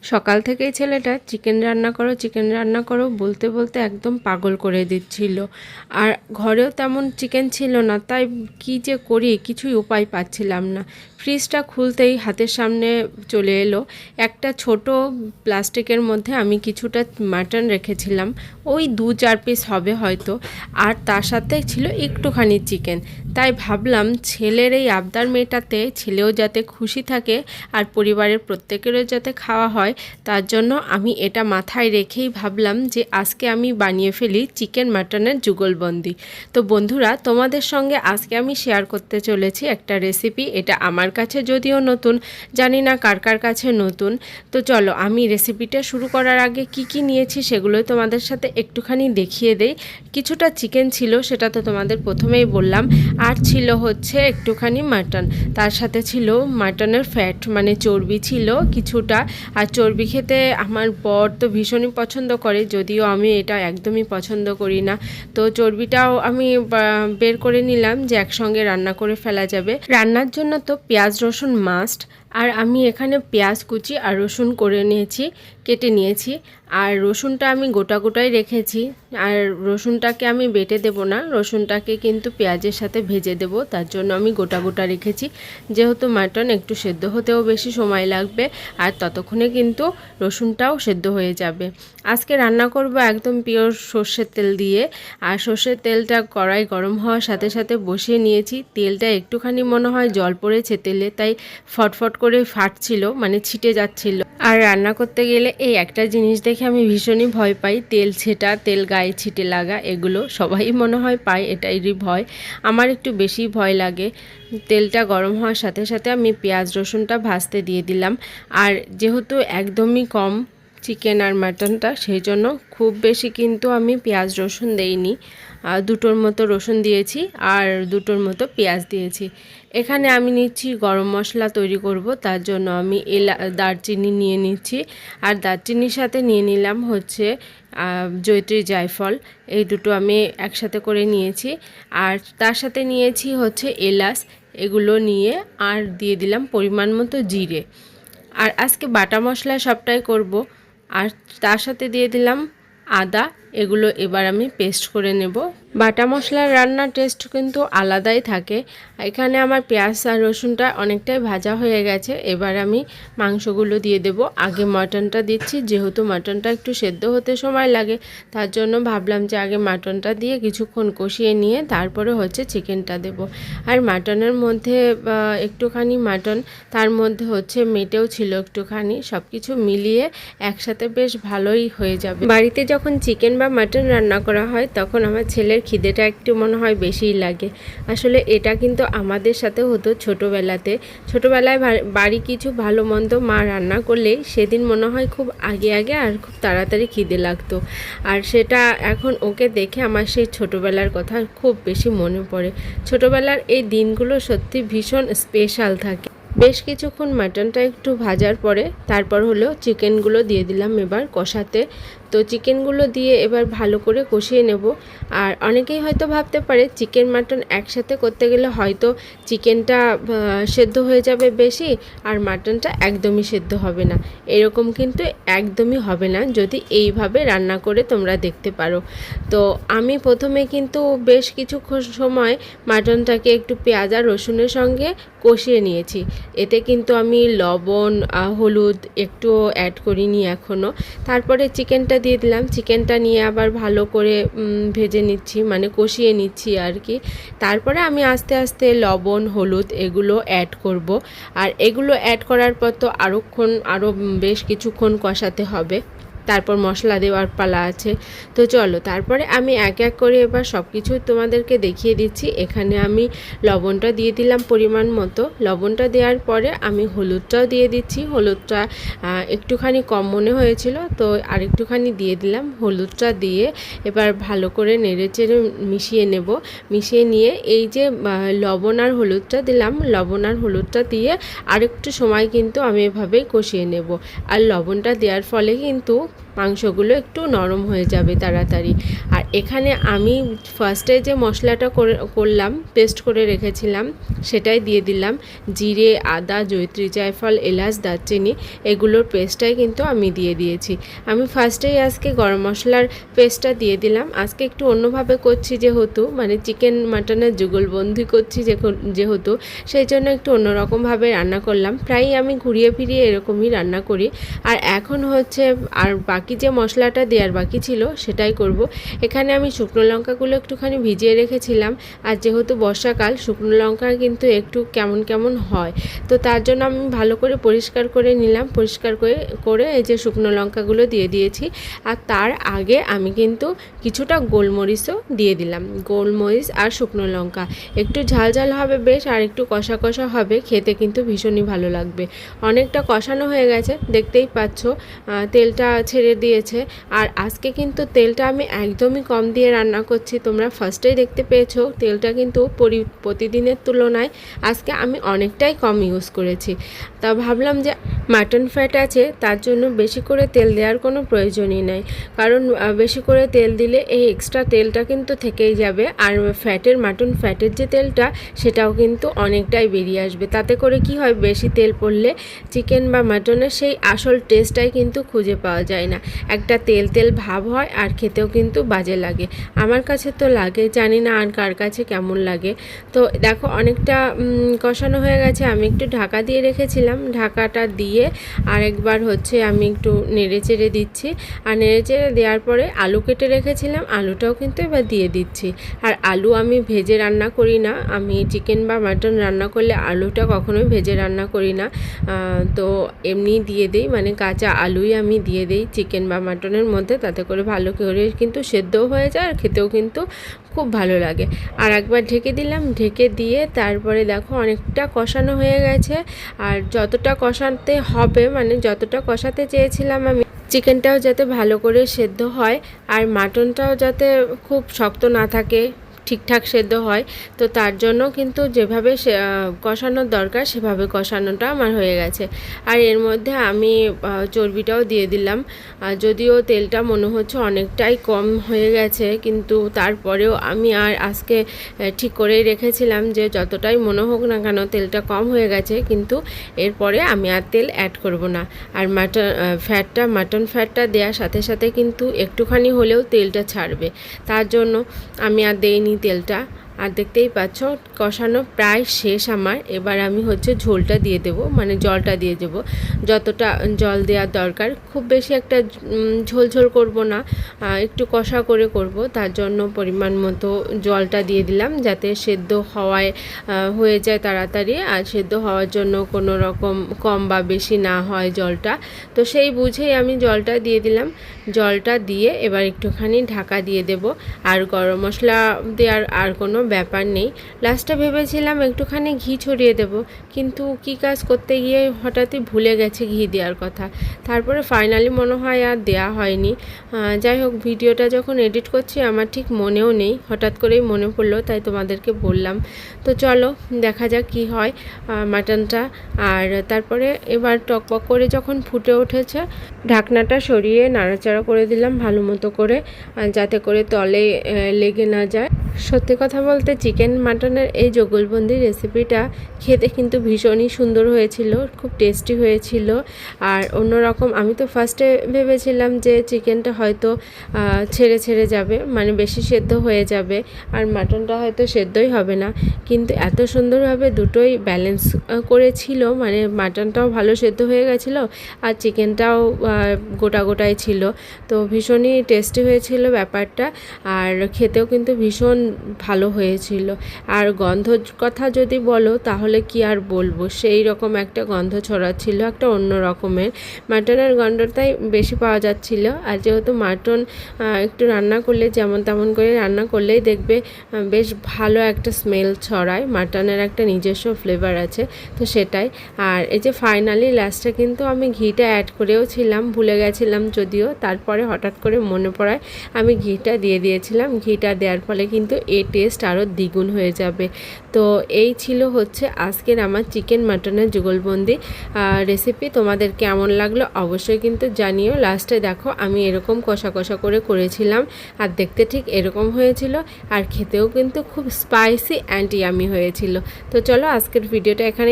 সকাল থেকেই ছেলেটা চিকেন রান্না করো বলতে বলতে একদম পাগল করে দিচ্ছিল। আর ঘরেও তেমন চিকেন ছিল না, তাই কি যে করি কিছুই উপায় পাচ্ছিলাম না। ফ্রিজটা খুলতেই হাতের সামনে চলে এলো একটা ছোট প্লাস্টিকের মধ্যে আমি কিছুটা মাটন রেখেছিলাম, ওই 2-4 পিস হবে হয়তো, আর তার সাথে ছিল একটুখানি চিকেন। তাই ভাবলাম ছেলের এই আবদার মেটাতে, ছেলেও যাতে খুশি থাকে আর পরিবারের প্রত্যেকেরও যাতে খাওয়া হয়, তার জন্য আমি এটা মাথায় রেখেই ভাবলাম যে আজকে আমি বানিয়ে ফেলি চিকেন মাটনের যুগলবন্দি। তো বন্ধুরা, তোমাদের সঙ্গে আজকে আমি শেয়ার করতে চলেছি একটা রেসিপি। এটা আমার কাছে যদিও নতুন, জানি না কার কার কাছে নতুন। তো চলো আমি রেসিপিটা শুরু করার আগে কি কি নিয়েছি সেগুলোই তোমাদের সাথে একটুখানি দেখিয়ে দেই। কিছুটা চিকেন ছিল, সেটা তো তোমাদের প্রথমেই বললাম, আর ছিল হচ্ছে একটুখানি মাটন, তার সাথে ছিল মাটনের ফ্যাট মানে চর্বি ছিল কিছুটা। আর চর্বি খেতে আমার বর তো ভীষণই পছন্দ করে, যদিও আমি এটা একদমই পছন্দ করি না। তো চর্বিটাও আমি বের করে নিলাম যে একসঙ্গে রান্না করে ফেলা যাবে। রান্নার জন্য তো পেঁয়াজ রসুন মাস্ট, আর আমি এখানে পেঁয়াজ কুচি আর রসুন করে নিয়েছি, কেটে নিয়েছি। আর রসুনটা আমি গোটা গোটাই রেখেছি, আর রসুনটাকে আমি বেটে দেব না, রসুনটাকে কিন্তু পেঁয়াজের সাথে ভেজে দেব, তার জন্য আমি গোটা গোটা রেখেছি। যেহেতু মাটন একটু সেদ্ধ হতেও বেশি সময় লাগবে, আর ততক্ষণে কিন্তু রসুনটাও সেদ্ধ হয়ে যাবে। আজকে রান্না করব একদম পিওর সর্ষের তেল দিয়ে, আর সর্ষের তেলটা কড়াই গরম হওয়ার সাথে সাথে বসিয়ে নিয়েছি। তেলটা একটুখানি মনে হয় জল পড়েছে তেলে, তাই ফটফট করে ফাটছিল, মানে ছিটে যাচ্ছিল। আর রান্না করতে গেলে এই একটা জিনিস দেখে আমি ভীষণই ভয় পাই, তেল ছেটা, তেল গায়ে ছিটে লাগা, এগুলো সবাই মনে হয় পায়, এটাইরই ভয়। আমার একটু বেশি ভয় লাগে। তেলটা গরম হওয়ার সাথে সাথে আমি পেঁয়াজ রসুনটা ভাজতে দিয়ে দিলাম। আর যেহেতু একদমই কম চিকেন আর মাটনটা, সেই জন্য খুব বেশি কিন্তু আমি পেঁয়াজ রসুন দেইনি, দুটোর মতো রসুন দিয়েছি আর দুটোর মতো পেঁয়াজ দিয়েছি। এখানে আমি নিচ্ছি গরম মশলা তৈরি করব, তার জন্য আমি দারচিনি নিয়ে নিচ্ছি, আর দারচিনির সাথে নিয়ে নিলাম হচ্ছে জয়িত্রী জায়ফল, এই দুটো আমি একসাথে করে নিয়েছি। আর তার সাথে নিয়েছি হচ্ছে এলাচ, এগুলো নিয়ে আর দিয়ে দিলাম পরিমাণ মতো জিরে। আর আজকে বাটা মশলা সবটাই করব। আর তার সাথে দিয়ে দিলাম আদা, এগুলো এবার আমি পেস্ট করে নেব। বাটা মশলার রান্নার টেস্ট কিন্তু আলাদাই থাকে। এখানে আমার পেঁয়াজ আর রসুনটা অনেকটাই ভাজা হয়ে গেছে, এবার আমি মাংসগুলো দিয়ে দেব। আগে মাটনটা দিচ্ছি, যেহেতু মাটনটা একটু সেদ্ধ হতে সময় লাগে, তার জন্য ভাবলাম যে আগে মাটনটা দিয়ে কিছুক্ষণ কষিয়ে নিয়ে তারপরে হচ্ছে চিকেনটা দেব। আর মাটনের মধ্যে একটুখানি মাটন, তার মধ্যে হচ্ছে মেটেও ছিল একটুখানি, সব কিছু মিলিয়ে একসাথে বেশ ভালোই হয়ে যাবে। বাড়িতে যখন চিকেন বা মাটন রান্না করা হয় তখন আমার ছেলের খিদেটা একটু মনে হয় বেশিই লাগে। আসলে এটা কিন্তু আমাদের সাথে হতো ছোটোবেলায় বাড়ি কিছু ভালো মন্দ মা রান্না করলেই সেদিন মনে হয় খুব আগে আগে আর খুব তাড়াতাড়ি খিদে লাগতো। আর সেটা এখন ওকে দেখে আমার সেই ছোটোবেলার কথা খুব বেশি মনে পড়ে। ছোটোবেলার এই দিনগুলো সত্যি ভীষণ স্পেশাল থাকে। বেশ কিছুক্ষণ মাটনটা একটু ভাজার পরে তারপর হলো চিকেনগুলো দিয়ে দিলাম এবার কষাতে। তো চিকেনগুলো দিয়ে এবার ভালো করে কষিয়ে নেব। আর অনেকেই হয়তো ভাবতে পারে চিকেন মাটন একসাথে করতে গেলে হয়তো চিকেনটা সেদ্ধ হয়ে যাবে বেশি আর মাটনটা একদমই সেদ্ধ হবে না। এরকম কিন্তু একদমই হবে না যদি এইভাবে রান্না করে তোমরা দেখতে পারো। তো আমি প্রথমে কিন্তু বেশ কিছুক্ষণ সময় মাটনটাকে একটু পেঁয়াজ আর রসুনের সঙ্গে কষিয়ে নিয়েছি। এতে কিন্তু আমি লবণ হলুদ একটু অ্যাড করিনি এখনও। তারপরে চিকেনটা দিয়ে দিলাম, চিকেনটা নিয়ে আবার ভালো করে ভেজে নিচ্ছি, মানে কষিয়ে নিচ্ছি আর কি। তারপরে আমি আস্তে আস্তে লবণ হলুদ এগুলো অ্যাড করব। আর এগুলো অ্যাড করার পর তো আরও বেশ কিছুক্ষণ কষাতে হবে, তারপর মশলা দেওয়ার পালা আছে। তো চলো তারপরে আমি এক এক করে এবার সব কিছু তোমাদেরকে দেখিয়ে দিচ্ছি। এখানে আমি লবণটা দিয়ে দিলাম পরিমাণ মতো, লবণটা দেওয়ার পরে আমি হলুদটাও দিয়ে দিচ্ছি। হলুদটা একটুখানি কম মনে হয়েছিল, তো আরেকটুখানি দিয়ে দিলাম। হলুদটা দিয়ে এবার ভালো করে নেড়েচেড়ে মিশিয়ে নেব। মিশিয়ে নিয়ে এই যে লবণ আর হলুদটা দিলাম, লবণ আর হলুদটা দিয়ে আরেকটু সময় কিন্তু আমি এভাবেই কষিয়ে নেব। আর লবণটা দেওয়ার ফলে কিন্তু মাংসগুলো একটু নরম হয়ে যাবে তাড়াতাড়ি। আর এখানে আমি ফার্স্টে যে মশলাটা করলাম, পেস্ট করে রেখেছিলাম, সেটাই দিয়ে দিলাম। জিরে, আদা, জয়িত্রী, জায়ফল, এলাচ, দারচিনি এগুলোর পেস্টটাই কিন্তু আমি দিয়ে দিয়েছি। আমি ফার্স্টেই আজকে গরম মশলার পেস্টটা দিয়ে দিলাম। আজকে একটু অন্যভাবে করছি যেহেতু, মানে চিকেন মাটনের যুগলবন্দি করছি যেহেতু, সেই জন্য একটু অন্যরকমভাবে রান্না করলাম। প্রায়ই আমি ঘুরিয়ে ফিরিয়ে এরকমই রান্না করি। আর এখন হচ্ছে আর বাকি যে মশলাটা দেওয়ার বাকি ছিল সেটাই করব। এখানে আমি শুকনো লঙ্কাগুলো একটুখানি ভিজিয়ে রেখেছিলাম। আর যেহেতু বর্ষাকাল, শুকনো লঙ্কা কিন্তু একটু কেমন কেমন হয়, তো তার জন্য আমি ভালো করে পরিষ্কার করে নিলাম। পরিষ্কার করে এই যে শুকনো লঙ্কাগুলো দিয়ে দিয়েছি। আর তার আগে আমি কিন্তু কিছুটা গোলমরিচও দিয়ে দিলাম। গোলমরিচ আর শুকনো লঙ্কা একটু ঝাল ঝাল হবে বেশ, আর একটু কষা কষা হবে, খেতে কিন্তু ভীষণই ভালো লাগবে। অনেকটা কষানো হয়ে গেছে, দেখতেই পাচ্ছ তেলটা ছেড়ে দিয়েছে। আর আজকে কিন্তু তেলটা আমি একদমই কম দিয়ে রান্না করছি। তোমরা ফার্স্টেই দেখতে পেয়েছো তেলটা কিন্তু প্রতিদিনের তুলনায় আজকে আমি অনেকটাই কম ইউজ করেছি। তা ভাবলাম যে মাটন ফ্যাট আছে, তার জন্য বেশি করে তেল দেওয়ার কোনো প্রয়োজনই নাই। কারণ বেশি করে তেল দিলে এই এক্সট্রা তেলটা কিন্তু থেকেই যাবে। আর মাটন ফ্যাটের যে তেলটা, সেটাও কিন্তু অনেকটাই বেরিয়ে আসবে। তাতে করে কি হয়, বেশি তেল পড়লে চিকেন বা মাটনের সেই আসল টেস্টটাই কিন্তু খুঁজে পাওয়া যায় না। একটা তেল তেল ভাব হয়, আর খেতেও কিন্তু বাজে লাগে। আমার কাছে তো লাগে, জানি না আর কার কাছে কেমন লাগে। তো দেখো অনেকটা কষানো হয়ে গেছে। আমি একটু ঢাকা দিয়ে রেখেছিলাম, ঢাকাটা দিয়ে আরেকবার হচ্ছে আমি একটু নেড়ে চেড়ে দিচ্ছি। আর নেড়ে চেড়ে দেওয়ার পরে আলু কেটে রেখেছিলাম, আলুটাও কিন্তু এবার দিয়ে দিচ্ছি। আর আলু আমি ভেজে রান্না করি না। আমি চিকেন বা মাটন রান্না করলে আলুটা কখনোই ভেজে রান্না করি না। তো এমনি দিয়ে দিই, মানে কাঁচা আলুই আমি দিয়ে দিই চিকেন বা মাটনের মধ্যে। তাতে করে ভালো করে কিন্তু সেদ্ধও হয়ে যায়, আর খেতেও কিন্তু খুব ভালো লাগে। আর একবার ঢেকে দিলাম, ঢেকে দিয়ে তারপরে দেখো অনেকটা কষানো হয়ে গেছে। আর যতটা কষাতে হবে, মানে যতটা কষাতে চেয়েছিলাম আমি, চিকেনটাও যাতে ভালো করে সেদ্ধ হয়, আর মাটনটাও যাতে খুব শক্ত না থাকে, ঠিকঠাক সেদ্ধ হয়, তো তার জন্য কিন্তু যেভাবে কষানোর দরকার সেভাবে কষানোটা আমার হয়ে গেছে। আর এর মধ্যে আমি চর্বিটাও দিয়ে দিলাম। যদিও তেলটা মনে হচ্ছে অনেকটাই কম হয়ে গেছে, কিন্তু তারপরেও আমি আর আজকে ঠিক করেই রেখেছিলাম যে যতটাই মনে হোক না কেন তেলটা কম হয়ে গেছে, কিন্তু এরপরে আমি আর তেল অ্যাড করব না। আর মাটন ফ্যাটটা দেওয়ার সাথে সাথে কিন্তু একটুখানি হলেও তেলটা ছাড়বে, তার জন্য আমি আর দেইনি তেলটা। আর দেখতেই পাচ্ছ কষানো প্রায় শেষ আমার। এবার আমি হচ্ছে ঝোলটা দিয়ে দেবো, মানে জলটা দিয়ে দেবো, যতটা জল দেওয়ার দরকার। খুব বেশি একটা ঝোল ঝোল করব না, একটু কষা করে করব, তার জন্য পরিমাণ মতো জলটা দিয়ে দিলাম, যাতে সেদ্ধ হয়ে যায় তাড়াতাড়ি। আর সেদ্ধ হওয়ার জন্য কোনো রকম কম বা বেশি না হয় জলটা, তো সেই বুঝেই আমি জলটা দিয়ে দিলাম। জলটা দিয়ে এবার একটুখানি ঢাকা দিয়ে দেব। আর গরম মশলা দেওয়ার আর কোনো ব্যাপার নেই। লাস্টে ভেবেছিলাম একটুখানি ঘি ছড়িয়ে দেব, কিন্তু কি কাজ করতে গিয়ে হঠাৎই ভুলে গেছি ঘি দেওয়ার কথা। তারপরে ফাইনালি মনে হয় আর দেয়া হয়নি। যাই হোক, ভিডিওটা যখন এডিট করছি আমার ঠিক মনেও নেই, হঠাৎ করেই মনে পড়লো, তাই তোমাদেরকে বললাম। তো চলো দেখা যাক কি হয় মাটনটা। আর তারপরে এবার টকবক করে যখন ফুটে উঠেছে, ঢাকনাটা সরিয়ে নাড়াচাড়া করে দিলাম ভালো মতো করে, যাতে করে তলে লেগে না যায়। সত্যি কথা বলতে চিকেন মাটনের এই যুগলবন্দি রেসিপিটা খেতে কিন্তু ভীষণই সুন্দর হয়েছিল, খুব টেস্টি হয়েছিল। আর অন্যরকম, আমি তো ফার্স্টে ভেবেছিলাম যে চিকেনটা হয়তো ছেড়ে ছেড়ে যাবে, মানে বেশি সেদ্ধ হয়ে যাবে, আর মাটনটা হয়তো সেদ্ধই হবে না, কিন্তু এত সুন্দরভাবে দুটোই ব্যালেন্স করেছিল, মানে মাটনটাও ভালো সেদ্ধ হয়ে গেছিলো, আর চিকেনটাও গোটা গোটাই ছিল। তো ভীষণই টেস্টি হয়েছিল ব্যাপারটা, আর খেতেও কিন্তু ভীষণ ভালো হয়েছিল। আর গন্ধর কথা যদি বলো তাহলে কি আর বলবো, সেই রকম একটা গন্ধ ছড়াচ্ছিল, একটা অন্য রকমের মাটনের গন্ধটাই বেশি পাওয়া যাচ্ছিল। আর যেহেতু মাটন একটু রান্না করলে যেমন তেমন করে রান্না করলেই দেখবে বেশ ভালো একটা স্মেল ছড়ায়, মাটনের একটা নিজস্ব ফ্লেভার আছে, তো সেটাই। আর এই যে ফাইনালি লাস্টে কিন্তু আমি ঘিটা অ্যাড করেও ছিলাম, ভুলে গেছিলাম যদিও, তারপরে হঠাৎ করে মনে পড়ায় আমি ঘিটা দিয়ে দিয়েছিলাম। ঘিটা দেওয়ার ফলে কিন্তু কিন্তু এই টেস্ট আরও দ্বিগুণ হয়ে যাবে। তো এই ছিল হচ্ছে আজকের আমার চিকেন মাটনের যুগলবন্দি রেসিপি। তোমাদের কেমন লাগলো অবশ্যই কিন্তু জানিও। লাস্টে দেখো আমি এরকম কষা কষা করে করেছিলাম, আর দেখতে ঠিক এরকম হয়েছিল, আর খেতেও কিন্তু খুব স্পাইসি অ্যান্ড ইয়ামি হয়েছিল। তো চলো আজকের ভিডিওটা এখানে